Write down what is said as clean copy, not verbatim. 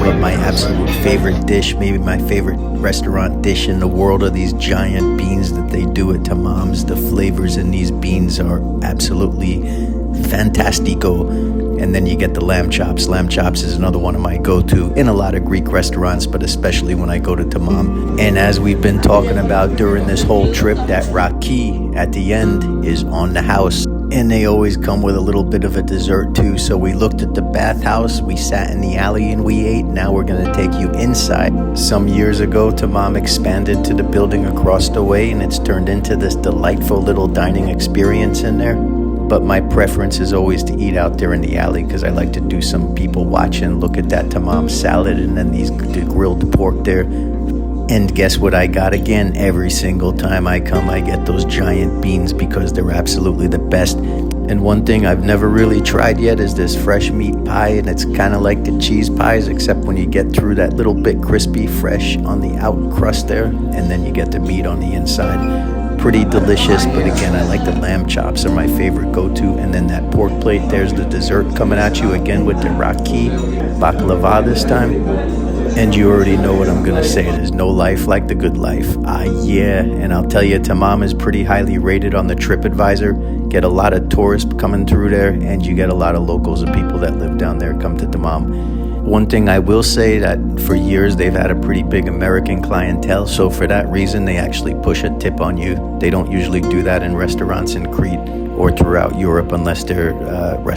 But my absolute favorite dish, maybe my favorite restaurant dish in the world, are these giant beans that they do at Tamam's. The flavors in these beans are absolutely fantastico. And then you get the lamb chops. Lamb chops is another one of my go-to in a lot of Greek restaurants, but especially when I go to Tamam. And as we've been talking about during this whole trip, that raki at the end is on the house. And they always come with a little bit of a dessert too. So we looked at the bathhouse, we sat in the alley and we ate. Now we're gonna take you inside. Some years ago, Tamam expanded to the building across the way, and it's turned into this delightful little dining experience in there. But my preference is always to eat out there in the alley because I like to do some people watching, look at that Tamam salad and then the grilled pork there. And guess what I got again? Every single time I come, I get those giant beans because they're absolutely the best. And one thing I've never really tried yet is this fresh meat pie, and it's kind of like the cheese pies, except when you get through that little bit crispy, fresh on the out crust there, and then you get the meat on the inside. Pretty delicious, but again, I like the lamb chops, are my favorite go-to. And then that pork plate, there's the dessert coming at you again with the raki, baklava this time. And you already know what I'm gonna say. There's no life like the good life. Yeah, and I'll tell you, Tamam is pretty highly rated on the TripAdvisor. Get a lot of tourists coming through there, and you get a lot of locals and people that live down there come to Tamam. One thing I will say, that for years they've had a pretty big American clientele, so for that reason they actually push a tip on you. They don't usually do that in restaurants in Crete or throughout Europe unless they're restaurants